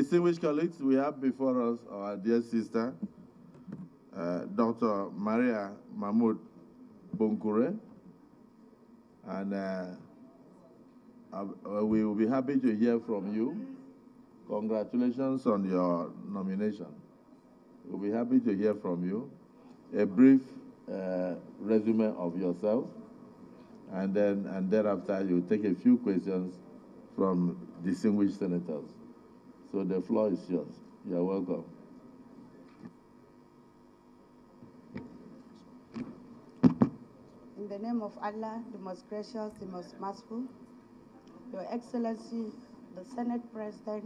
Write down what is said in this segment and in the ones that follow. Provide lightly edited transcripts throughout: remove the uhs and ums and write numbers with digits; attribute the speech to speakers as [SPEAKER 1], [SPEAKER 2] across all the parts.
[SPEAKER 1] Distinguished colleagues, we have before us our dear sister, Dr. Mariya Mahmoud Bunkure, and we will be happy to hear from you. Congratulations on your nomination. We'll be happy to hear from you. A brief resume of yourself, and thereafter you take a few questions from distinguished senators. So the floor is yours. You're welcome.
[SPEAKER 2] In the name of Allah, the most gracious, the most merciful, Your Excellency, the Senate President,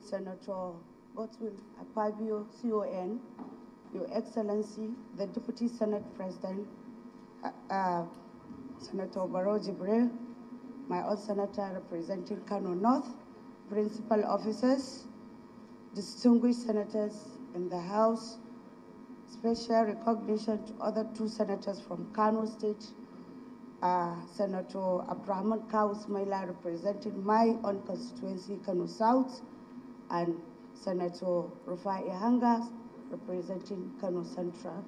[SPEAKER 2] Senator Godswill Akpabio, CON, Your Excellency, the Deputy Senate President, Senator Barrow Jibril, my own senator representing Kano North, principal officers, distinguished senators in the House, special recognition to other two senators from Kano State, Senator Abraham Kaus Maila representing my own constituency, Kano South, and Senator Rufai Hangas representing Kano Central.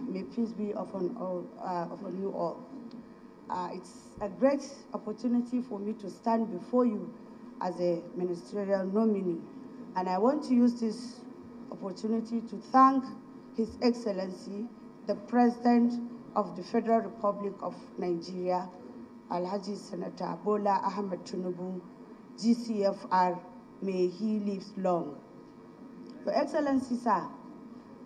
[SPEAKER 2] May peace be upon you all. It's a great opportunity for me to stand before you as a ministerial nominee. And I want to use this opportunity to thank His Excellency, the President of the Federal Republic of Nigeria, Alhaji Senator Bola Ahmed Tinubu, GCFR, may he live long. Your Excellency, sir,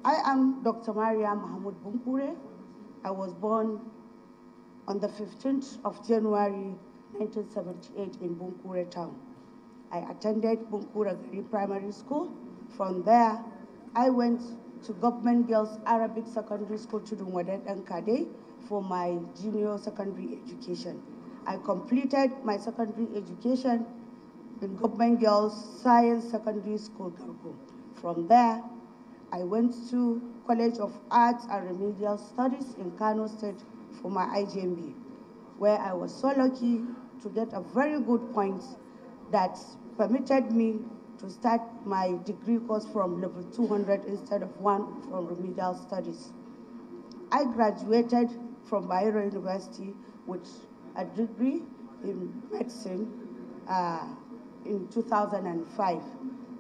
[SPEAKER 2] I am Dr. Mariya Mahmoud Bunkure. I was born on the 15th of January 1978 in Bunkure town. I attended Bunkure Primary School. From there, I went to Government Girls Arabic Secondary School Tudunwadet and Kade for my junior secondary education. I completed my secondary education in Government Girls Science Secondary School, Gargo. From there, I went to College of Arts and Remedial Studies in Kano State for my IGMB, where I was so lucky to get a very good point that permitted me to start my degree course from level 200 instead of 1 from remedial studies. I graduated from Bayero University with a degree in medicine in 2005.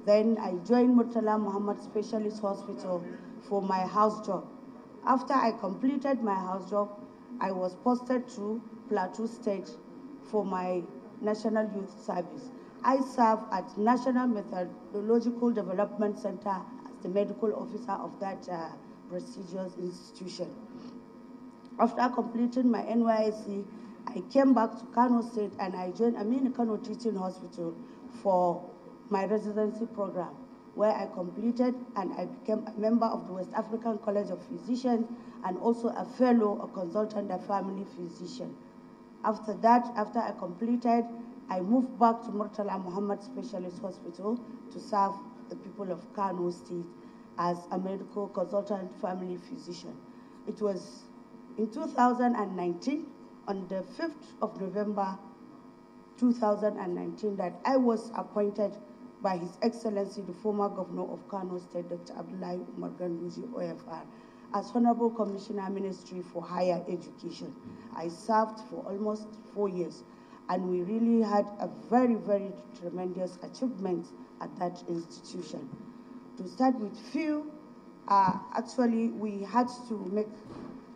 [SPEAKER 2] Then I joined Murtala Muhammad Specialist Hospital for my house job. After I completed my house job, I was posted to Plateau State for my National Youth Service. I serve at National Methodological Development Center as the medical officer of that prestigious institution. After completing my NYSC, I came back to Kano State and I joined Aminu Kano Teaching Hospital for my residency program, where I completed and I became a member of the West African College of Physicians and also a fellow, a consultant, a family physician. After that, after I completed, I moved back to Murtala Muhammad Specialist Hospital to serve the people of Kano State as a medical consultant, family physician. It was in 2019, on the 5th of November 2019, that I was appointed by His Excellency, the former Governor of Kano State, Dr. Abdullahi Umar Ganduzi, OFR, as Honorable Commissioner, Ministry for Higher Education. I served for almost 4 years, and we really had a very, very tremendous achievement at that institution. To start with few, actually we had to make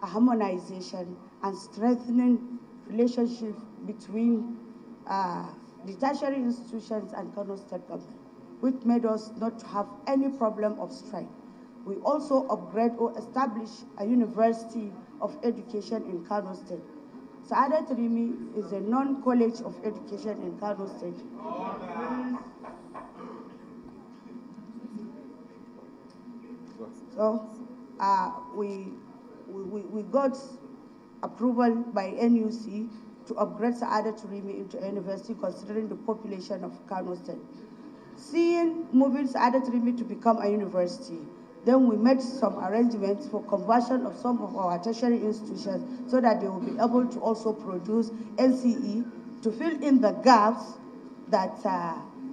[SPEAKER 2] a harmonization and strengthening relationship between the tertiary institutions and Kano State government, which made us not to have any problem of strike. We also upgrade or establish a university of education in Kano State. Saadat Rimi is a non-college of education in Kano State. So we got approval by NUC to upgrade Saadat Rimi into a university considering the population of Kano State. Seeing moving Saadat Rimi to become a university, then we made some arrangements for conversion of some of our tertiary institutions so that they will be able to also produce NCE to fill in the gaps that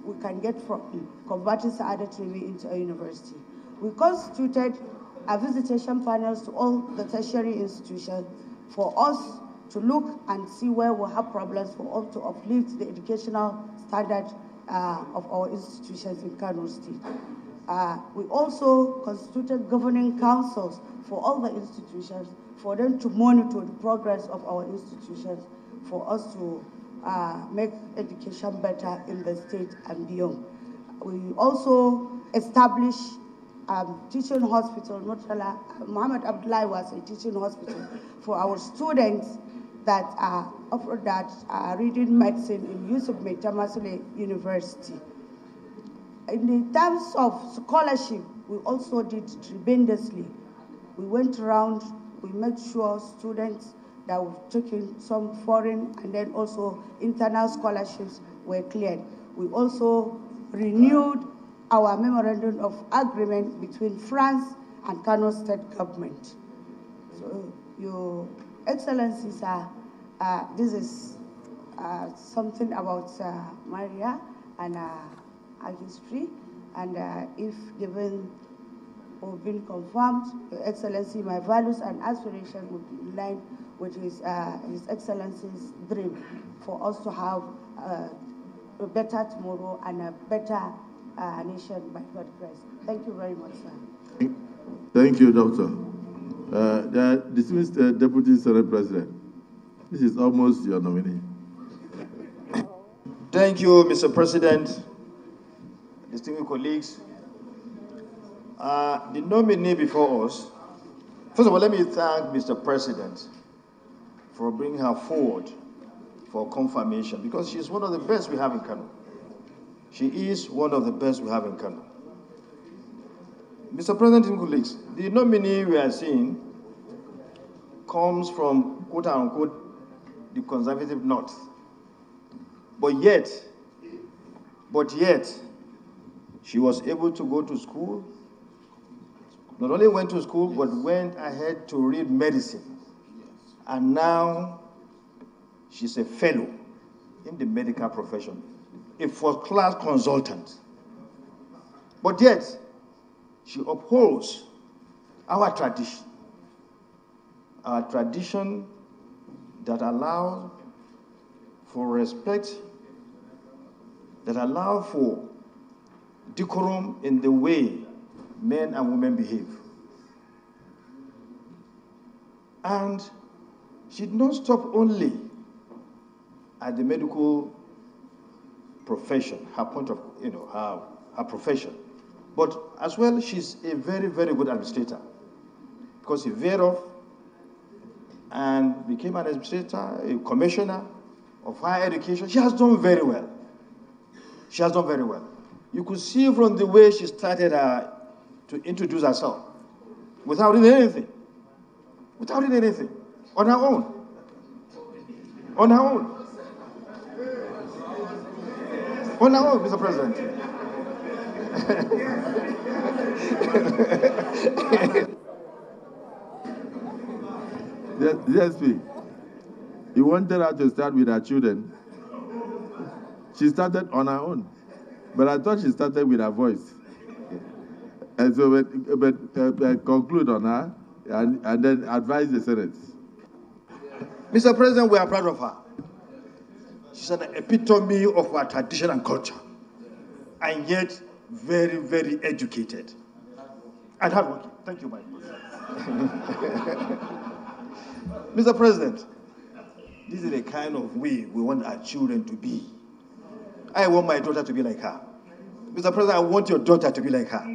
[SPEAKER 2] we can get from converting Sa'adat Rimi into a university. We constituted a visitation panels to all the tertiary institutions for us to look and see where we have problems for us to uplift the educational standard of our institutions in Kano State. We also constituted governing councils for all the institutions for them to monitor the progress of our institutions for us to make education better in the state and beyond. We also established teaching hospital. Muhammad Abdullahi was a teaching hospital for our students that are reading medicine in Yusuf Maitamasule University. In the terms of scholarship, we also did tremendously. We went around, we made sure students that were taking some foreign and then also internal scholarships were cleared. We also renewed our memorandum of agreement between France and Kano State government. So, Your Excellencies, this is something about Mariya and our history, and if given or been confirmed, Your Excellency, my values and aspirations would be in line with His Excellency's dream for us to have a better tomorrow and a better nation by God's grace. Thank you very much, sir.
[SPEAKER 1] Thank you, Doctor. The dismissed Deputy Senate President, this is almost your nominee.
[SPEAKER 3] Thank you, Mr. President, distinguished colleagues. The nominee before us, first of all, let me thank Mr. President for bringing her forward for confirmation, because she's one of the best we have in Kano. She is one of the best we have in Kano. Mr. President and colleagues, the nominee we are seeing comes from, quote unquote, the conservative north. But yet, she was able to go to school. Not only went to school, but went ahead to read medicine. And now she's a fellow in the medical profession, a first-class consultant. But yet, she upholds our tradition that allows for respect, that allows for decorum in the way men and women behave. And she did not stop only at the medical profession, her point of, her profession, but as well, she's a very, very good administrator, because she veered off and became an administrator, a commissioner of higher education. She has done very well. She has done very well. You could see from the way she started to introduce herself, without reading anything, on her own, Mr. President.
[SPEAKER 1] DSP, you wanted her to start with her children. She started on her own, but I thought she started with her voice. And so, conclude on her and then advise the Senate.
[SPEAKER 3] Mr. President, we are proud of her. She's an epitome of our tradition and culture, and yet very, very educated and hardworking. Thank you, Mike. Mr. President, this is the kind of way we want our children to be. I want my daughter to be like her. Mr. President, I want your daughter to be like her.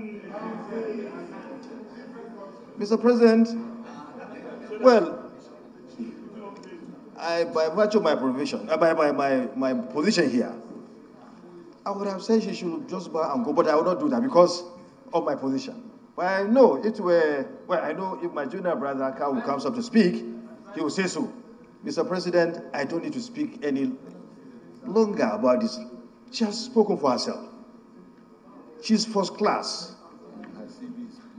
[SPEAKER 3] Mr. President, well, by virtue of my provision, my position here, I would have said she should just bow and go, but I will not do that because of my position. But I know I know if my junior brother Aka will comes up to speak, he will say so. Mr. President, I don't need to speak any longer about this. She has spoken for herself. She's first class.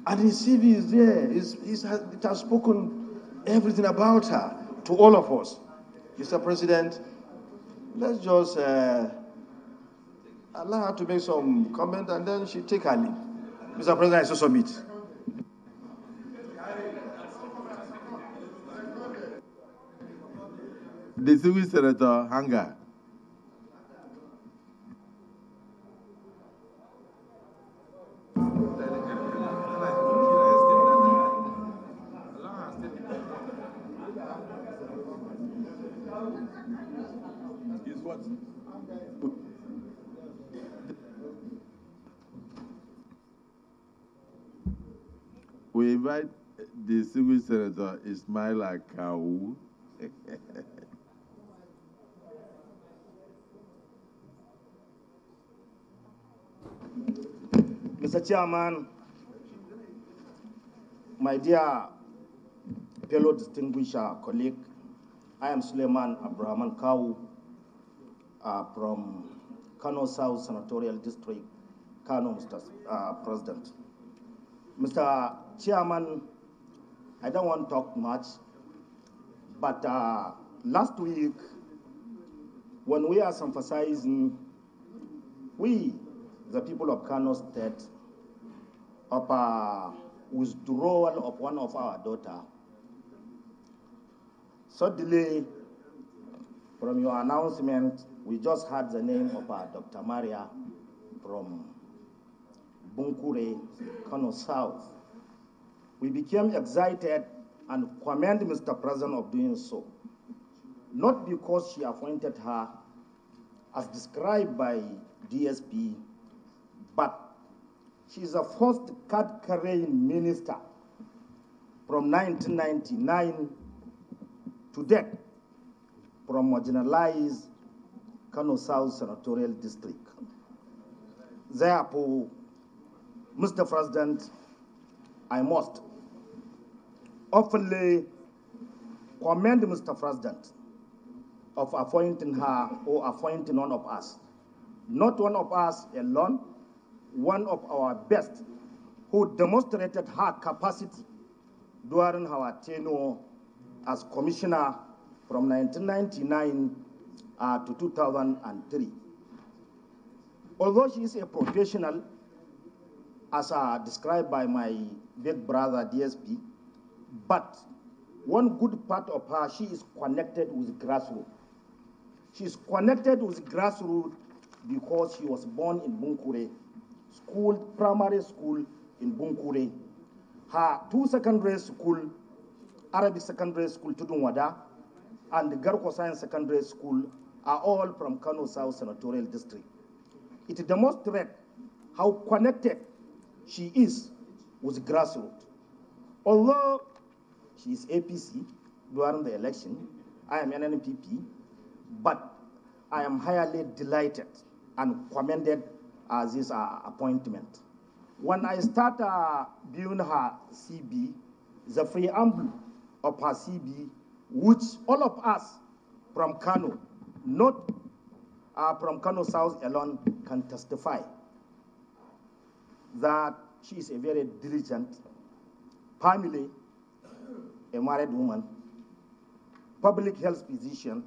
[SPEAKER 3] And his CV is there. It has spoken everything about her to all of us. Mr. President, let's just allow her to make some comment and then she take her leave. Mr. President, I so submit.
[SPEAKER 1] Distinguished Senator Hanga. We invite the distinguished Senator Ismail Akau.
[SPEAKER 4] Mr. Chairman, my dear fellow distinguished colleague, I am Suleiman Abraham Kau from Kano South Senatorial District, Kano, Mr. President. Mr. Chairman, I don't want to talk much, but last week, when we are emphasizing, we, the people of Kano State, of withdrawal of one of our daughter, suddenly, from your announcement, we just heard the name of Dr. Mariya from Bunkure, Kano South. We became excited and commend Mr. President of doing so, not because she appointed her as described by DSP, but she is the first card-carrying minister from 1999 to date from marginalized Kano South Senatorial District. Therefore, Mr. President, I must openly commend Mr. President of appointing her or appointing one of us. Not one of us alone, one of our best, who demonstrated her capacity during her tenure as commissioner from 1999 to 2003. Although she is a professional, as described by my big brother DSP, but one good part of her, she is connected with grassroots. She is connected with grassroots because she was born in Bunkure, primary school in Bunkure. Her two secondary school, Arabic secondary school, Tudunwada, and the Garko Science Secondary School are all from Kano South Senatorial District. It demonstrates how connected she is with grassroots. Although she is APC during the election, I am an NPP, but I am highly delighted and commended this appointment. When I start viewing her CB, the preamble of her CB, which all of us from Kano, not from Kano South alone, can testify that she is a very diligent family, a married woman, public health physician,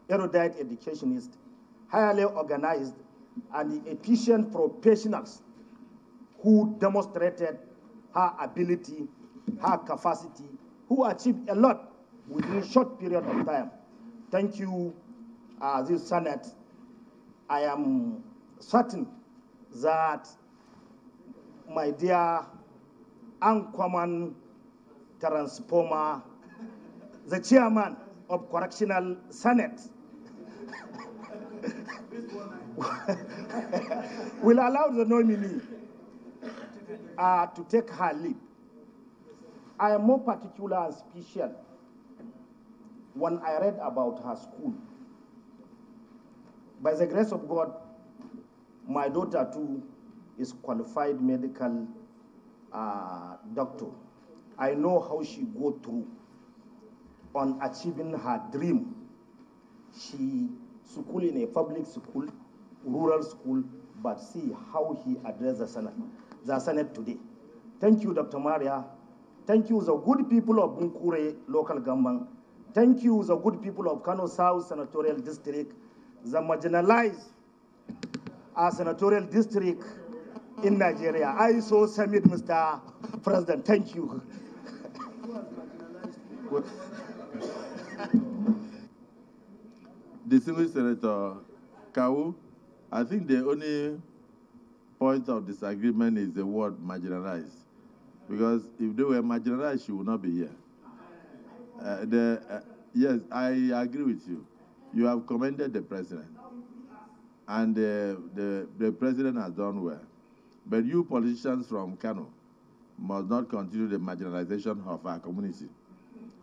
[SPEAKER 4] erudite educationist, highly organized, and efficient professionals who demonstrated her ability, her capacity, who achieved a lot within a short period of time. Thank you, this Senate. I am certain that my dear uncommon transformer, the chairman of Correctional Senate, will allow the nominee to take her leave. I am more particular and special when I read about her school. By the grace of God, my daughter too is qualified medical doctor. I know how she go through on achieving her dream. She school in a public school, rural school, but see how he addressed the Senate today. Thank you, Dr. Mariya. Thank you, the good people of Bunkure local government. Thank you, the good people of Kano South Senatorial District, the marginalized a senatorial district in Nigeria. I so submit, Mr. President. Thank you.
[SPEAKER 1] Distinguished Senator Kawu, I think the only point of disagreement is the word marginalized. Because if they were marginalized, she would not be here. Yes, I agree with you. You have commended the president, and the president has done well. But you politicians from Kano must not continue the marginalization of our community,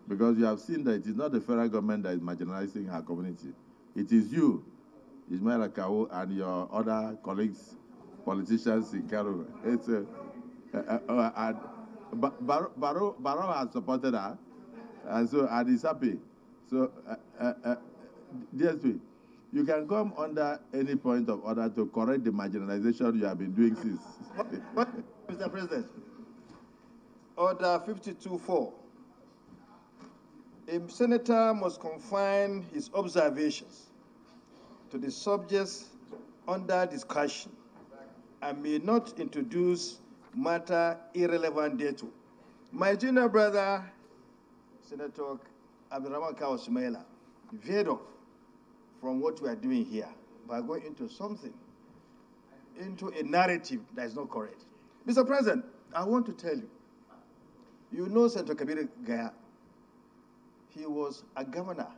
[SPEAKER 1] because you have seen that it is not the federal government that is marginalizing our community. It is you, Ismail Akawo, and your other colleagues, politicians in Kano. It's Barrow has supported her, and so and is happy. So, DSP, you can come under any point of order to correct the marginalization you have been doing since.
[SPEAKER 3] Mr. President, Order 52.4. A senator must confine his observations to the subjects under discussion and may not introduce matter irrelevant thereto. My junior brother, Senator Abdurrahman Kawu Sumaila, veered off from what we are doing here by going into something, into a narrative that is not correct. Mr. President, I want to tell you, you know Senator Kabir Gaya. He was a governor.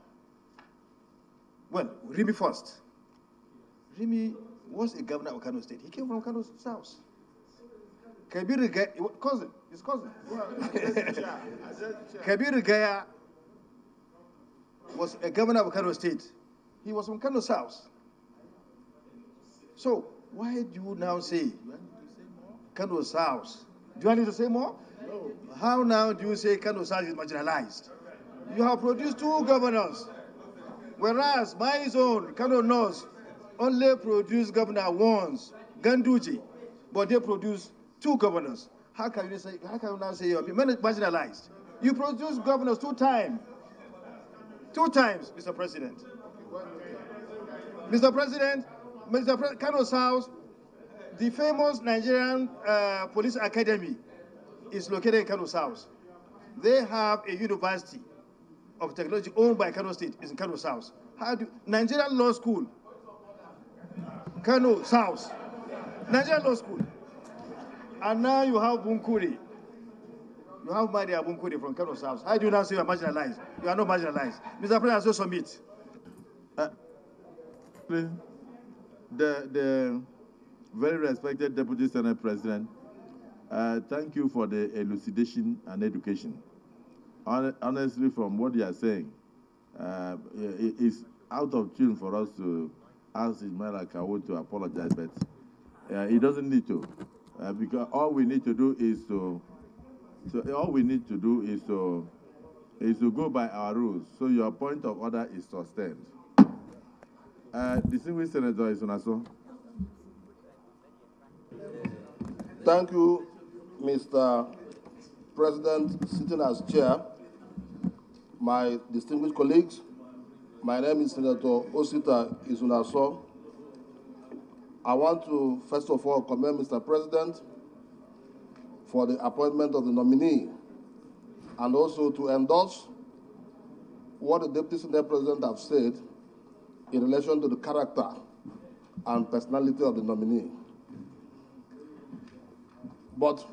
[SPEAKER 3] Well, Rimi first. Rimi was a governor of Kano State. He came from Kano South. Kabir Gaya, cousin, his cousin. Kabir Gaya was a governor of Kano State. He was from Kano South. So, why do you now say Kano South? Do you want me to say more? No. How now do you say Kano South is marginalized? You have produced 2 governors, whereas my zone, Kano North, only produced governor once, Ganduji, but they produced 2 governors. How can you now say you're marginalized? You produced governors 2 times. 2 times, Mr. President. Mr. President, Kano South, the famous Nigerian Police Academy is located in Kano South. They have a university of technology owned by Kano State, is in Kano South. Nigerian Law School, Kano South, Nigerian Law School. And now you have Bunkure. You have Mariya Bunkure from Kano South. How do you now say you are marginalized? You are not marginalized. Mr. President, I so submit.
[SPEAKER 1] Please, the very respected Deputy Senate President, thank you for the elucidation and education. Honestly, from what you are saying, it's out of tune for us to ask Ismail Akawo to apologize, but he doesn't need to, because all we need to do is to go by our rules. So your point of order is sustained. Distinguished Senator Isunaso.
[SPEAKER 5] Thank you, Mr. President, sitting as chair. My distinguished colleagues, my name is Senator Osita Isunaso. I want to, first of all, commend Mr. President for the appointment of the nominee, and also to endorse what the Deputy Senate President have said in relation to the character and personality of the nominee. But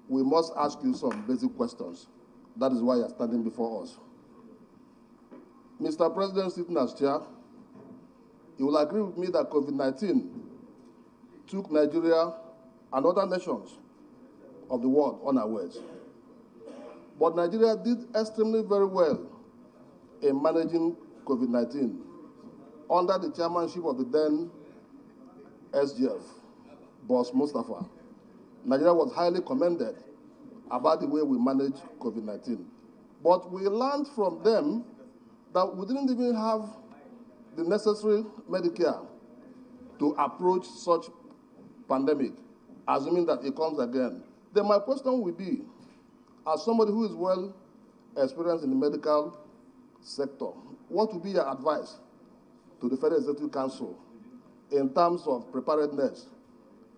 [SPEAKER 5] we must ask you some basic questions. That is why you are standing before us. Mr. President, sitting as chair, you will agree with me that COVID-19 took Nigeria and other nations of the world unawares. But Nigeria did extremely very well in managing COVID-19 under the chairmanship of the then SGF, Boss Mustafa. Nigeria was highly commended about the way we managed COVID-19. But we learned from them that we didn't even have the necessary Medicare to approach such pandemic, assuming that it comes again. Then my question will be, as somebody who is well experienced in the medical sector, what would be your advice to the Federal Executive Council in terms of preparedness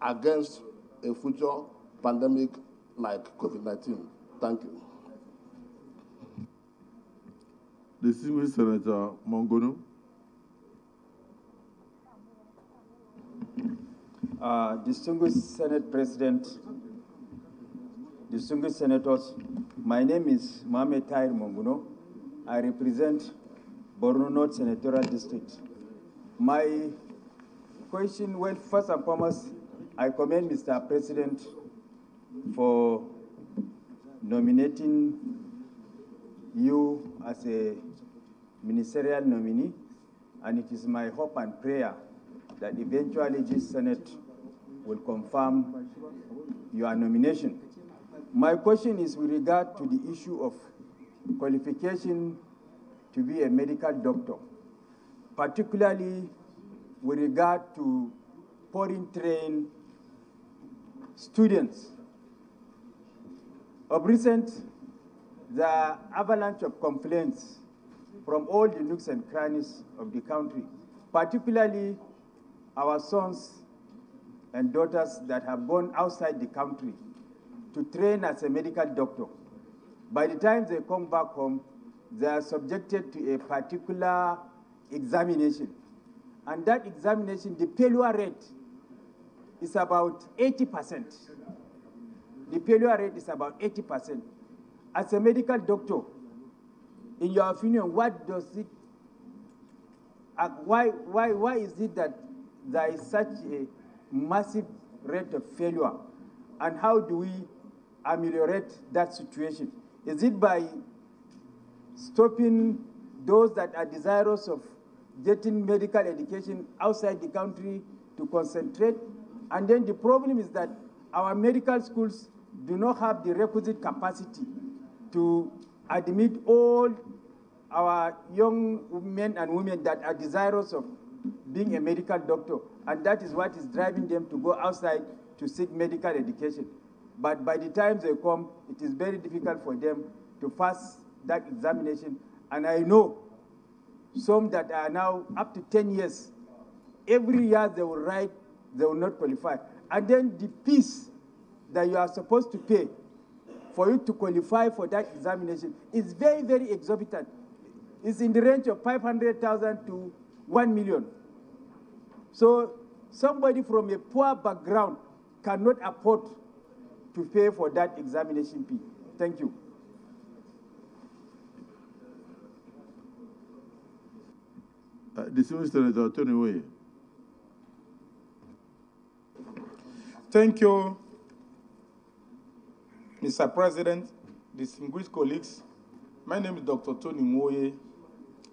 [SPEAKER 5] against a future pandemic like COVID-19? Thank you.
[SPEAKER 1] Distinguished Senator Mongono.
[SPEAKER 6] Distinguished Senate President, distinguished senators, my name is Mohamed Tahir Mongono. I represent Borno North Senatorial District. My question, well, first and foremost, I commend Mr. President for nominating you as a ministerial nominee, and it is my hope and prayer that eventually this Senate will confirm your nomination. My question is with regard to the issue of qualification to be a medical doctor, particularly with regard to foreign trained students. Of recent, the avalanche of complaints from all the nooks and crannies of the country, particularly our sons and daughters that have gone outside the country to train as a medical doctor. By the time they come back home, they are subjected to a particular examination. And that examination, the failure rate is about 80%. The failure rate is about 80%. As a medical doctor, in your opinion, what does it, why is it that there is such a massive rate of failure? And how do we ameliorate that situation? Is it by stopping those that are desirous of getting medical education outside the country to concentrate? And then the problem is that our medical schools do not have the requisite capacity to admit all our young men and women that are desirous of being a medical doctor. And that is what is driving them to go outside to seek medical education. But by the time they come, it is very difficult for them to pass that examination. And I know some that are now up to 10 years, every year they will write, they will not qualify. And then the fees that you are supposed to pay for you to qualify for that examination is very, very exorbitant. It's in the range of 500,000 to 1 million. So somebody from a poor background cannot afford to pay for that examination fee. Thank you.
[SPEAKER 1] Distinguished Senator Tony Way.
[SPEAKER 7] Thank you, Mr. President, distinguished colleagues. My name is Dr. Tony Moye.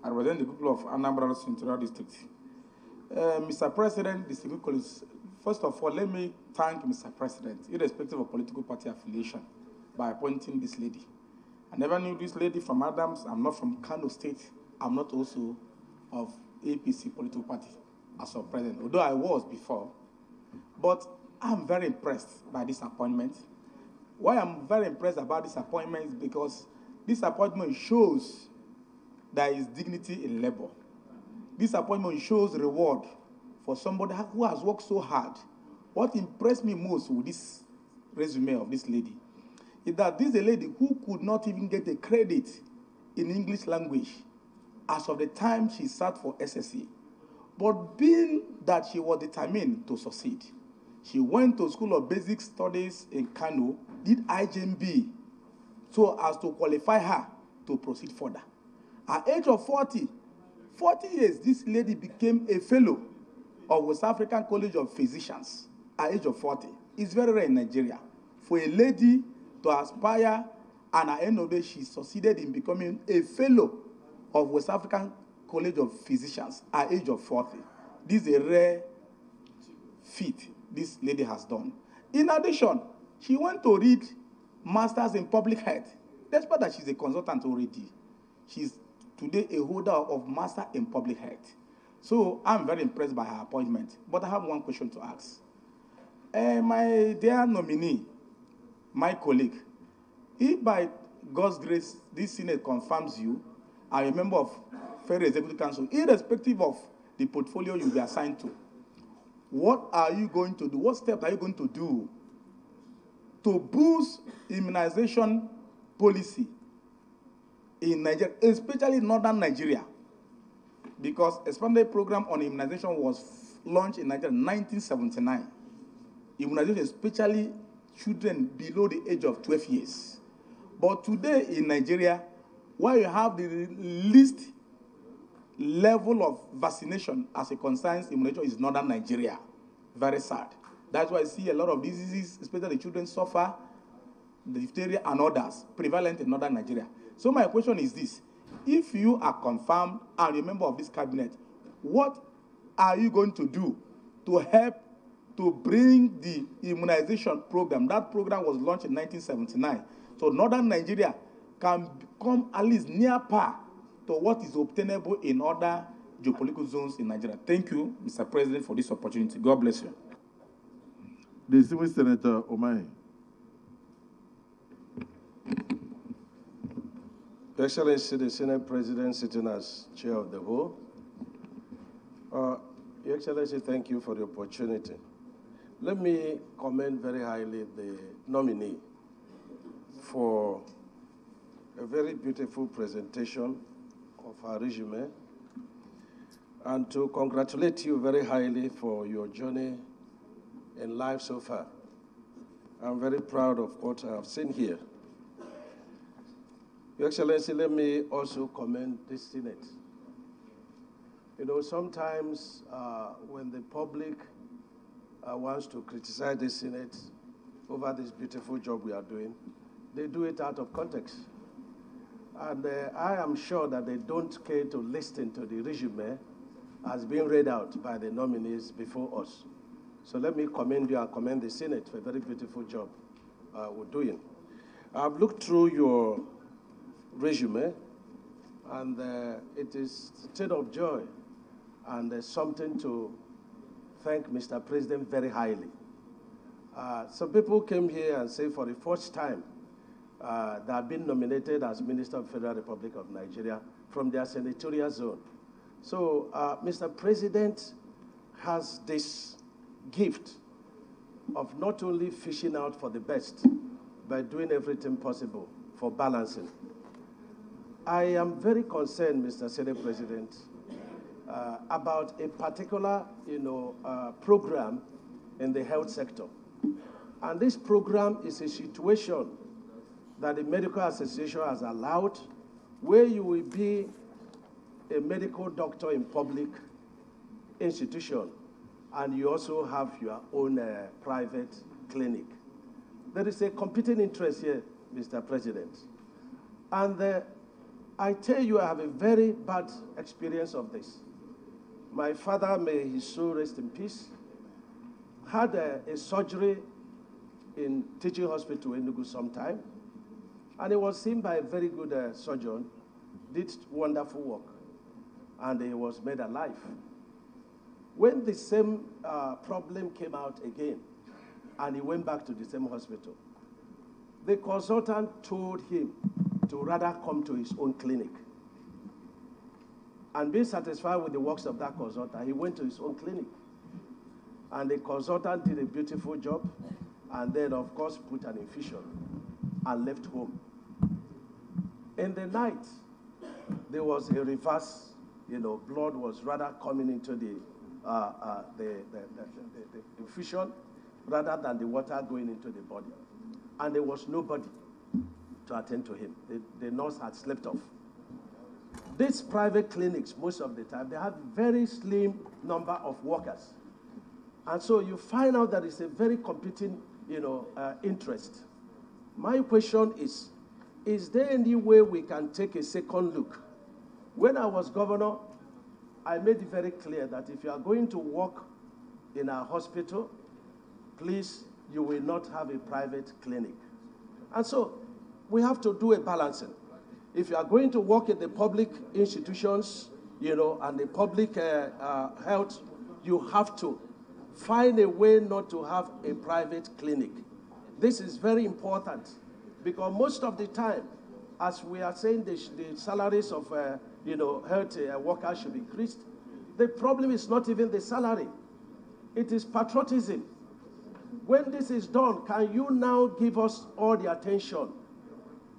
[SPEAKER 7] I represent the people of Anambra Central District. Mr. President, distinguished colleagues, first of all, let me thank Mr. President, irrespective of political party affiliation, by appointing this lady. I never knew this lady from Adams. I'm not from Kano State. I'm not also of APC political party as of president, although I was before. But I'm very impressed by this appointment. Why I'm very impressed about this appointment is because this appointment shows there is dignity in labor. This appointment shows reward for somebody who has worked so hard. What impressed me most with this resume of this lady is that this is a lady who could not even get a credit in English language as of the time she sat for SSC. But being that she was determined to succeed, she went to School of Basic Studies in Kano, did IJMB, so as to qualify her to proceed further. At age of 40 years, this lady became a fellow of West African College of Physicians at age of 40. It's very rare in Nigeria for a lady to aspire, and at the end of the day, she succeeded in becoming a fellow of West African College of Physicians at age of 40. This is a rare feat this lady has done. In addition, she went to read Masters in Public Health. Despite that she's a consultant already, she's today a holder of Master in Public Health. So I'm very impressed by her appointment. But I have one question to ask. My dear nominee, my colleague, if by God's grace this Senate confirms you as a member of Federal Executive Council, irrespective of the portfolio you'll be assigned to, what are you going to do? What steps are you going to do to boost immunization policy in Nigeria, especially northern Nigeria? Because expanded program on immunization was launched in Nigeria in 1979. Immunization, especially children below the age of 12 years. But today in Nigeria, where you have the least level of vaccination as it concerns immunization is northern Nigeria. Very sad. That's why I see a lot of diseases, especially the children suffer, the diphtheria and others, prevalent in northern Nigeria. So my question is this: if you are confirmed and a member of this cabinet, what are you going to do to help to bring the immunization program? That program was launched in 1979. So northern Nigeria can come at least near par to what is obtainable in other geopolitical zones in Nigeria. Thank you, Mr. President, for this opportunity. God bless you.
[SPEAKER 1] Distinguished Senator Omai.
[SPEAKER 8] Your Excellency, the Senate President sitting as Chair of the Whole. Your Excellency, thank you for the opportunity. Let me commend very highly the nominee for a very beautiful presentation of her resume, and to congratulate you very highly for your journey in life so far. I'm very proud of what I have seen here. Your Excellency, let me also commend this Senate. You know, sometimes when the public wants to criticize the Senate over this beautiful job we are doing, they do it out of context. And I am sure that they don't care to listen to the resume as being read out by the nominees before us. So let me commend you and commend the Senate for a very beautiful job we're doing. I've looked through your resume, and it is a state of joy and something to thank Mr. President very highly. Some people came here and say for the first time they have been nominated as Minister of the Federal Republic of Nigeria from their senatorial zone. So Mr. President has this gift of not only fishing out for the best, but doing everything possible for balancing. I am very concerned, Mr. Senate President, about a particular, program in the health sector. And this program is a situation that the Medical Association has allowed, where you will be a medical doctor in public institution, and you also have your own private clinic. There is a competing interest here, Mr. President. And I tell you, I have a very bad experience of this. My father, may his soul rest in peace, had a surgery in teaching hospital in Enugu sometime, and he was seen by a very good surgeon, did wonderful work, and he was made alive. When the same problem came out again, and he went back to the same hospital, the consultant told him to rather come to his own clinic. And being satisfied with the works of that consultant, he went to his own clinic. And the consultant did a beautiful job, and then, of course, put an infusion and left home. In the night, there was a reverse, blood was rather coming into the infusion rather than the water going into the body. And there was nobody to attend to him. The nurse had slept off. These private clinics, most of the time, they have very slim number of workers. And so you find out that it's a very competing, interest. My question is there any way we can take a second look? When I was governor, I made it very clear that if you are going to work in a hospital, please, you will not have a private clinic. And so we have to do a balancing. If you are going to work in the public institutions, and the public health, you have to find a way not to have a private clinic. This is very important, because most of the time, as we are saying, the salaries of health workers should be increased. The problem is not even the salary. it is patriotism. When this is done, can you now give us all the attention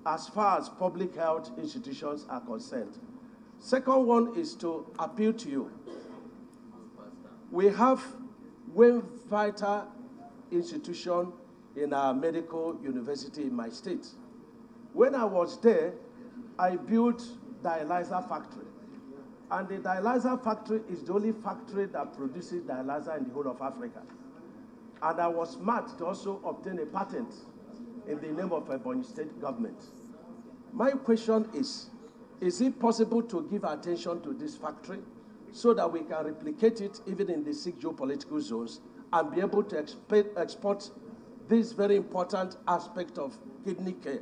[SPEAKER 8] as far as public health institutions are concerned? Second one is to appeal to you. We have one vital institution in our medical university in my state. When I was there, I built dialyzer factory. And the dialyzer factory is the only factory that produces dialyzer in the whole of Africa. And I was smart to also obtain a patent in the name of Ebonyi State government. My question is it possible to give attention to this factory so that we can replicate it even in the 6 geopolitical zones and be able to export this very important aspect of kidney care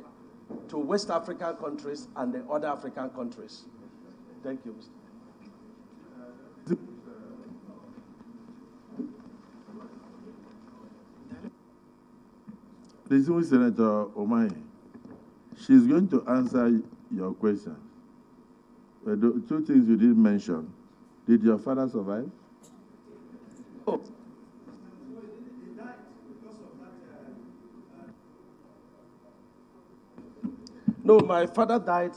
[SPEAKER 8] to West African countries and the other African countries? Thank you, Mr.
[SPEAKER 1] Distinguished Senator Omai, she's going to answer your question. But the 2 things you didn't mention. Did your father survive?
[SPEAKER 8] Oh. No, my father died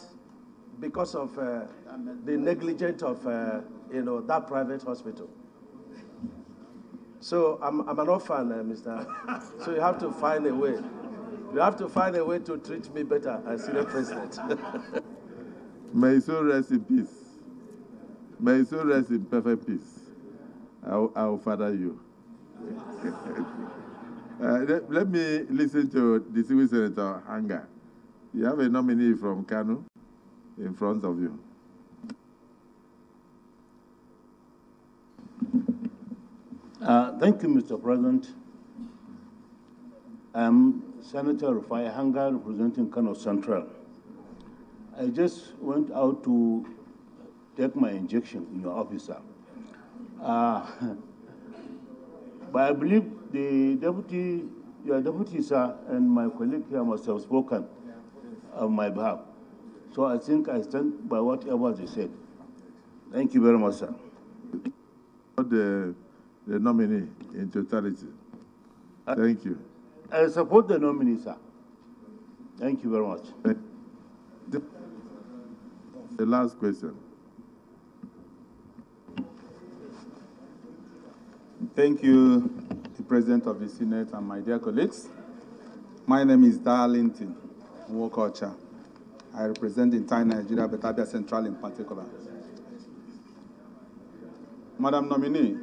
[SPEAKER 8] because of the negligence of that private hospital. So I'm an orphan, Mr. So you have to find a way. You have to find a way to treat me better as senior president.
[SPEAKER 1] May his soul rest in peace. May his soul rest in perfect peace. I will father you. Let me listen to distinguished Senator Hanga. You have a nominee from Kano in front of you.
[SPEAKER 9] Thank you, Mr. President. I'm Senator Rufai Hanga, representing Kano Central. I just went out to take my injection in your office, sir. But I believe your deputy, sir, and my colleague here must have spoken on my behalf. So I think I stand by whatever they said. Thank you very much, sir.
[SPEAKER 1] The nominee in totality. Thank you.
[SPEAKER 9] I support the nominee, sir. Thank you very much.
[SPEAKER 1] The last question.
[SPEAKER 10] Thank you, the President of the Senate and my dear colleagues. My name is Darlington Nwokocha. I represent the entire Nigeria, but Abia Central in particular. Madam Nominee,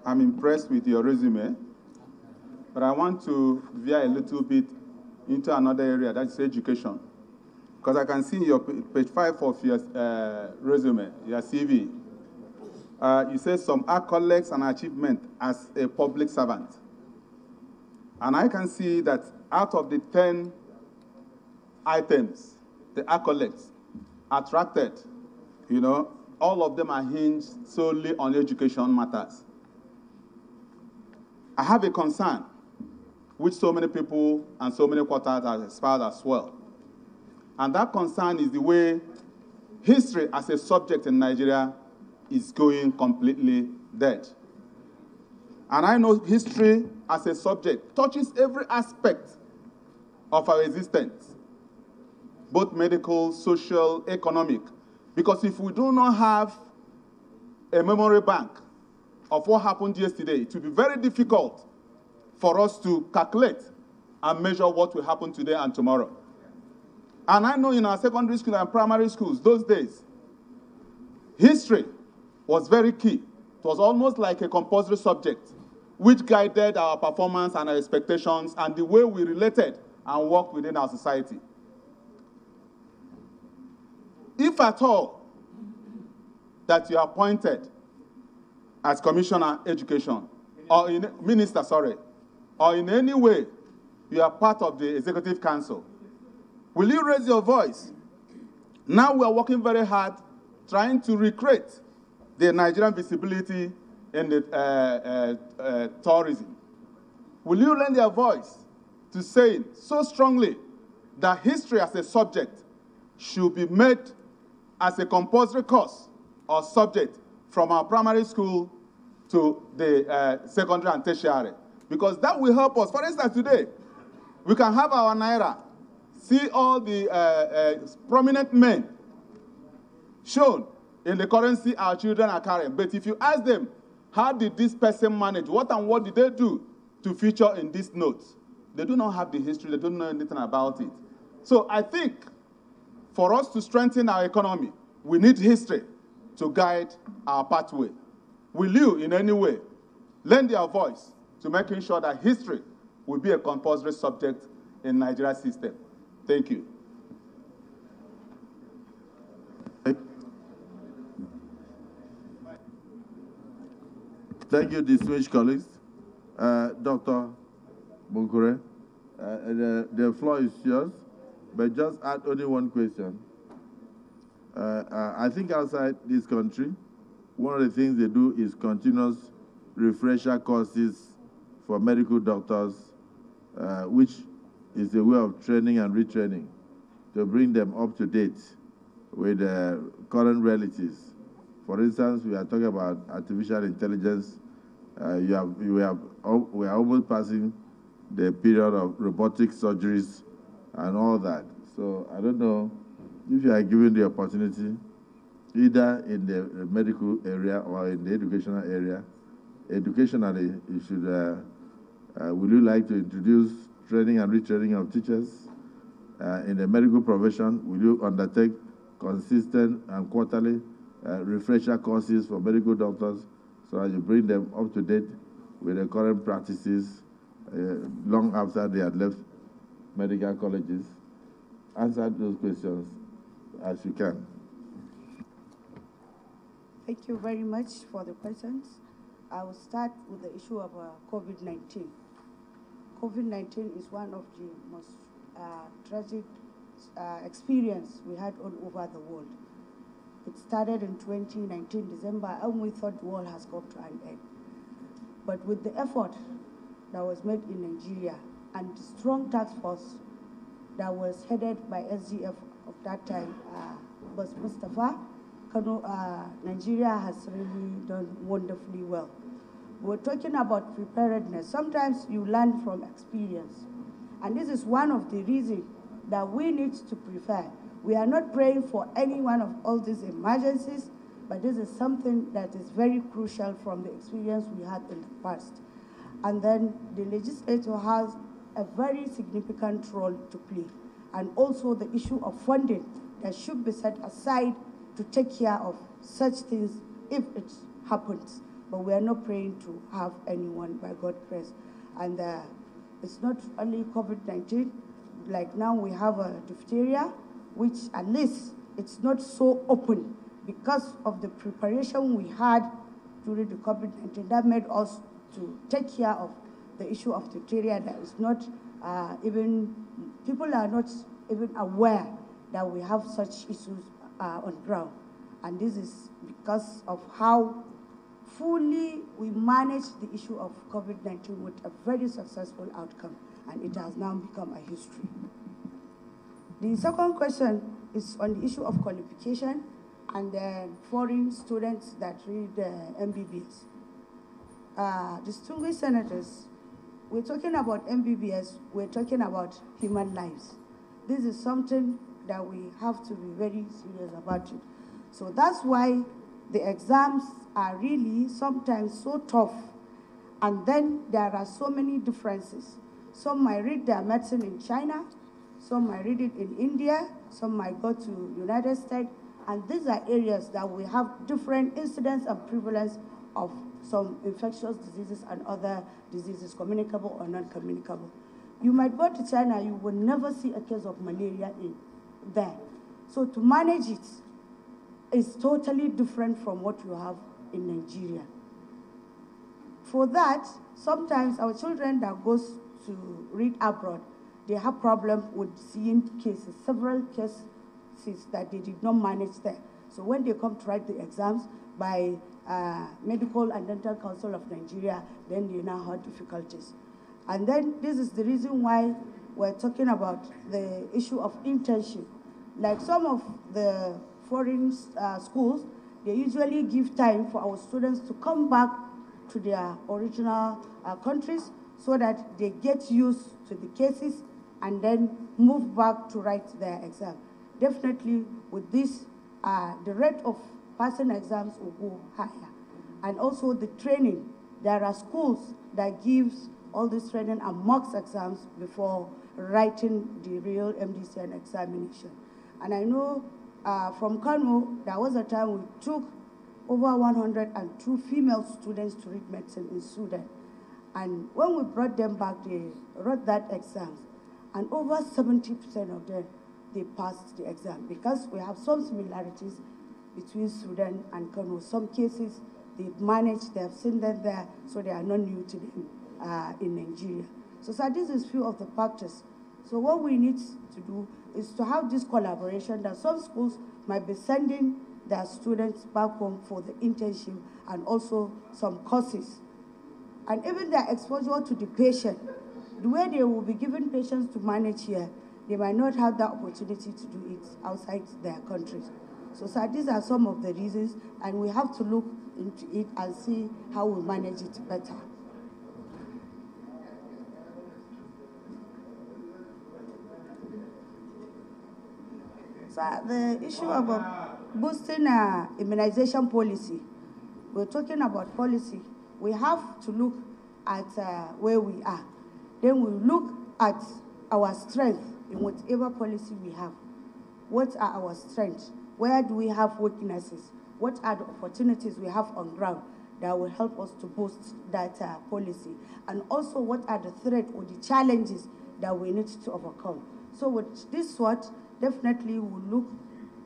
[SPEAKER 10] I'm impressed with your resume, but I want to veer a little bit into another area, that's education. Because I can see in your page 5 of your resume, your CV, you say some accolades and achievement as a public servant. And I can see that out of the 10 items, the accolades attracted, all of them are hinged solely on education matters. I have a concern, which so many people and so many quarters have expressed as well. And that concern is the way history as a subject in Nigeria is going completely dead. And I know history as a subject touches every aspect of our existence, both medical, social, economic. Because if we do not have a memory bank of what happened yesterday, it will be very difficult for us to calculate and measure what will happen today and tomorrow. And I know in our secondary school and primary schools, those days, history was very key. It was almost like a compulsory subject, which guided our performance and our expectations and the way we related and worked within our society. If at all that you are appointed as Commissioner Education, or Minister, or in any way you are part of the Executive Council, will you raise your voice? Now we are working very hard trying to recreate the Nigerian visibility in the tourism. Will you lend your voice to say so strongly that history as a subject should be made as a compulsory course or subject from our primary school to the secondary and tertiary, because that will help us. For instance, today, we can have our Naira, see all the prominent men shown in the currency our children are carrying. But if you ask them, how did this person manage? What and what did they do to feature in these notes? They do not have the history. They don't know anything about it. So I think for us to strengthen our economy, we need history to guide our pathway. Will you, in any way, lend your voice to making sure that history will be a compulsory subject in Nigeria's system? Thank you.
[SPEAKER 1] Thank you, distinguished colleagues. Dr. Bunkure, the floor is yours, but just add only one question. I think outside this country, one of the things they do is continuous refresher courses for medical doctors, which is a way of training and retraining to bring them up to date with current realities. For instance, we are talking about artificial intelligence. We are almost passing the period of robotic surgeries and all that. So I don't know if you are given the opportunity, either in the medical area or in the educational area. Educationally, you should, would you like to introduce training and retraining of teachers? In the medical profession, will you undertake consistent and quarterly refresher courses for medical doctors so that you bring them up to date with the current practices long after they had left medical colleges? Answer those questions as you can.
[SPEAKER 2] Thank you very much for the questions. I will start with the issue of COVID-19. COVID-19 is one of the most tragic experience we had all over the world. It started in 2019, December, and we thought the world has come to an end. But with the effort that was made in Nigeria and the strong task force that was headed by SGF of that time, was Mustafa, Kano, Nigeria has really done wonderfully well. We're talking about preparedness. Sometimes you learn from experience. And this is one of the reasons that we need to prepare. We are not praying for any one of all these emergencies, but this is something that is very crucial from the experience we had in the past. And then the legislature has a very significant role to play. And also the issue of funding that should be set aside to take care of such things if it happens. But we are not praying to have anyone, by God's grace. And it's not only COVID-19. Like now we have a diphtheria, which at least it's not so open because of the preparation we had during the COVID-19. That made us to take care of the issue of diphtheria that is not people are not even aware that we have such issues on ground. And this is because of how fully we managed the issue of COVID-19 with a very successful outcome, and it has now become a history. The second question is on the issue of qualification and the foreign students that read MBBS. Distinguished senators, we're talking about MBBS, we're talking about human lives. This is something that we have to be very serious about it. So that's why the exams are really sometimes so tough. And then there are so many differences. Some might read their medicine in China, some might read it in India, some might go to United States, and these are areas that we have different incidence and prevalence of some infectious diseases and other diseases, communicable or non-communicable. You might go to China, you will never see a case of malaria in there. So to manage it is totally different from what you have in Nigeria. For that, sometimes our children that goes to read abroad, they have problem with seeing cases, several cases that they did not manage there. So when they come to write the exams by Medical and Dental Council of Nigeria, then they now have difficulties. And then this is the reason why we're talking about the issue of internship. Like some of the foreign schools, they usually give time for our students to come back to their original countries so that they get used to the cases and then move back to write their exam. Definitely with this, the rate of passing exams will go higher. And also the training. There are schools that gives all this training and mock exams before writing the real MDCN examination. And I know from Kano, there was a time we took over 102 female students to read medicine in Sudan. And when we brought them back, they wrote that exam. And over 70% of them, they passed the exam because we have some similarities between Sudan and Kano. Some cases, they've managed, they have seen them there, so they are not new to them in Nigeria. So this is few of the factors. So what we need to do is to have this collaboration that some schools might be sending their students back home for the internship and also some courses. And even their exposure to the patient, the way they will be given patients to manage here, they might not have that opportunity to do it outside their countries. So these are some of the reasons, and we have to look into it and see how we manage it better. So the issue of boosting immunization policy, we're talking about policy. We have to look at where we are. Then we look at our strength in whatever policy we have. What are our strengths? Where do we have weaknesses? What are the opportunities we have on ground that will help us to boost that policy? And also, what are the threats or the challenges that we need to overcome? So with this SWOT, definitely we'll look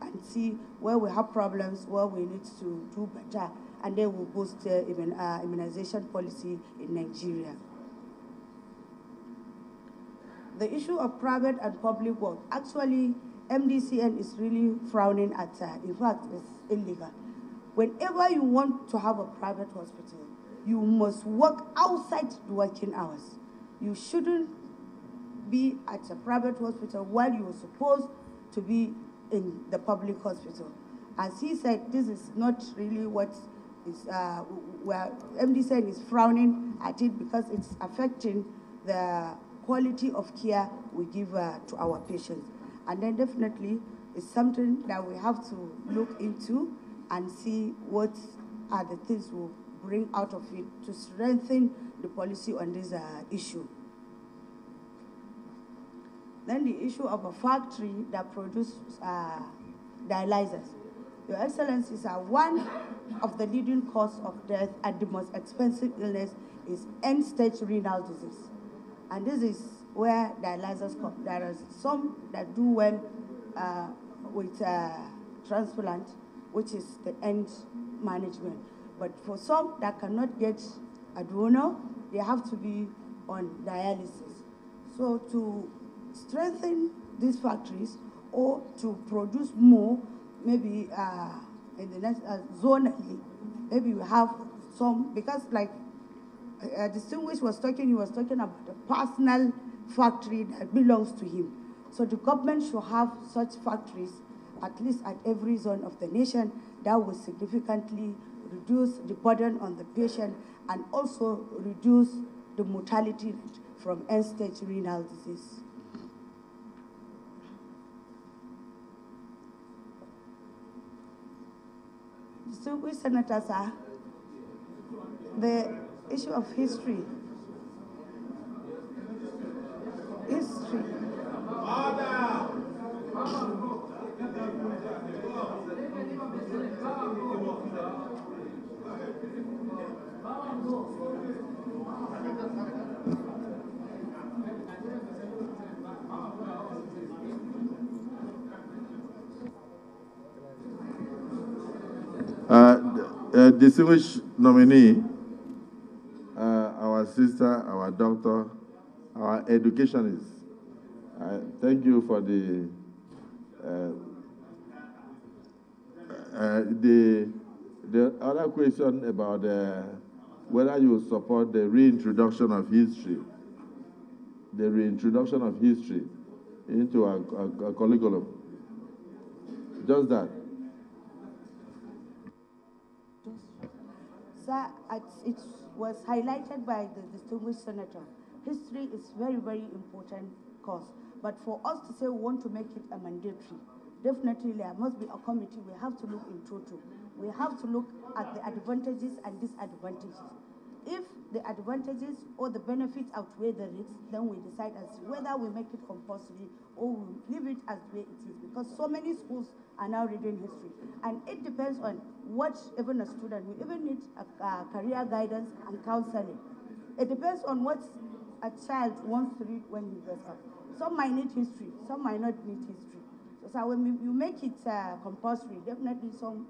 [SPEAKER 2] and see where we have problems, where we need to do better, and then we'll boost immunization policy in Nigeria. The issue of private and public work, actually, MDCN is really frowning at, in fact, it's illegal. Whenever you want to have a private hospital, you must work outside the working hours. You shouldn't be at a private hospital while you're supposed to be in the public hospital. As he said, this is not really what is, where MDCN is frowning at it because it's affecting the quality of care we give to our patients. And then definitely it's something that we have to look into and see what are the things we'll bring out of it to strengthen the policy on this issue. Then the issue of a factory that produces dialyzers. Your Excellencies, one of the leading causes of death and the most expensive illness is end-stage renal disease. And this is where dialyzers come. There are some that do well with transplant, which is the end management. But for some that cannot get a donor, they have to be on dialysis. So to strengthen these factories or to produce more, maybe in the next zonally, maybe we have some, because like Distinguished was talking, he was talking about a personal factory that belongs to him. So the government should have such factories at least at every zone of the nation. That will significantly reduce the burden on the patient and also reduce the mortality from end-stage renal disease. Distinguished Senators, the issue of history.
[SPEAKER 1] Distinguished nominee, our sister, our doctor, our educationist, thank you for the other question about whether you support the reintroduction of history, into a curriculum. Just that.
[SPEAKER 2] Sir, it was highlighted by the distinguished senator. History is very, very important course. But for us to say we want to make it a mandatory, definitely there must be a committee. We have to look in total. We have to look at the advantages and disadvantages. If the advantages or the benefits outweigh the risks, then we decide as to whether we make it compulsory or we leave it as the way it is, because so many schools are now reading history. And it depends on what even a student, we even need a career guidance and counseling. It depends on what a child wants to read when he grows up. Some might need history, some might not need history. So when you make it compulsory, definitely some,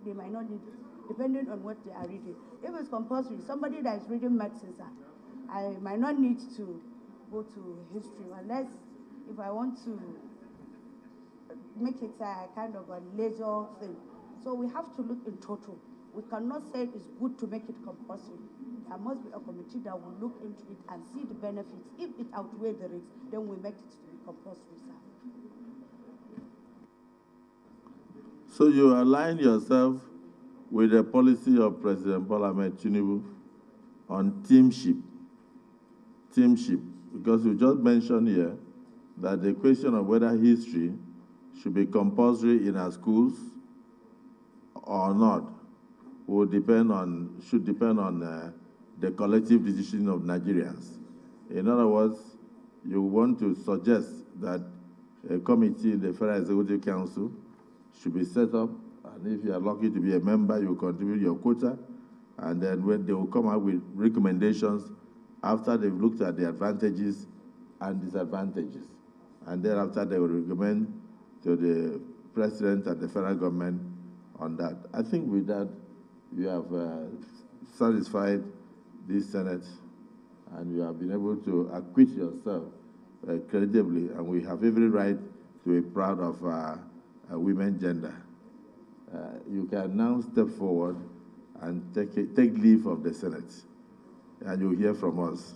[SPEAKER 2] they might not need it, depending on what they are reading. If it's compulsory, somebody that is reading medicine, I might not need to go to history, unless if I want to make it a kind of a leisure thing. So we have to look in total. We cannot say it's good to make it compulsory. There must be a committee that will look into it and see the benefits. If it outweighs the risks, then we make it to be compulsory, sir.
[SPEAKER 1] So you align yourself with the policy of President Bola Ahmed Tinubu on teamship, because you just mentioned here that the question of whether history should be compulsory in our schools or not should depend on the collective decision of Nigerians. In other words, you want to suggest that a committee in the Federal Executive Council should be set up, and if you are lucky to be a member, you contribute your quota, and then when they will come out with recommendations after they've looked at the advantages and disadvantages. And thereafter they will recommend to the President and the federal government on that. I think with that, you have satisfied this Senate, and you have been able to acquit yourself credibly, and we have every right to be proud of women gender. You can now step forward and take leave of the Senate, and you'll hear from us.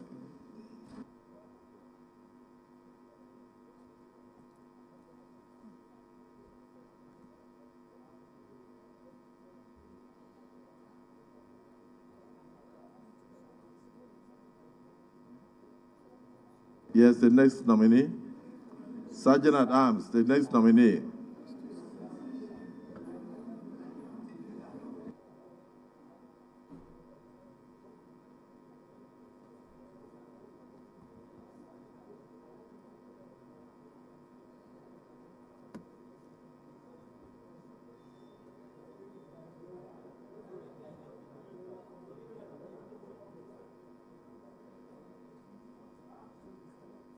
[SPEAKER 1] Yes, the next nominee. Sergeant at Arms, the next nominee.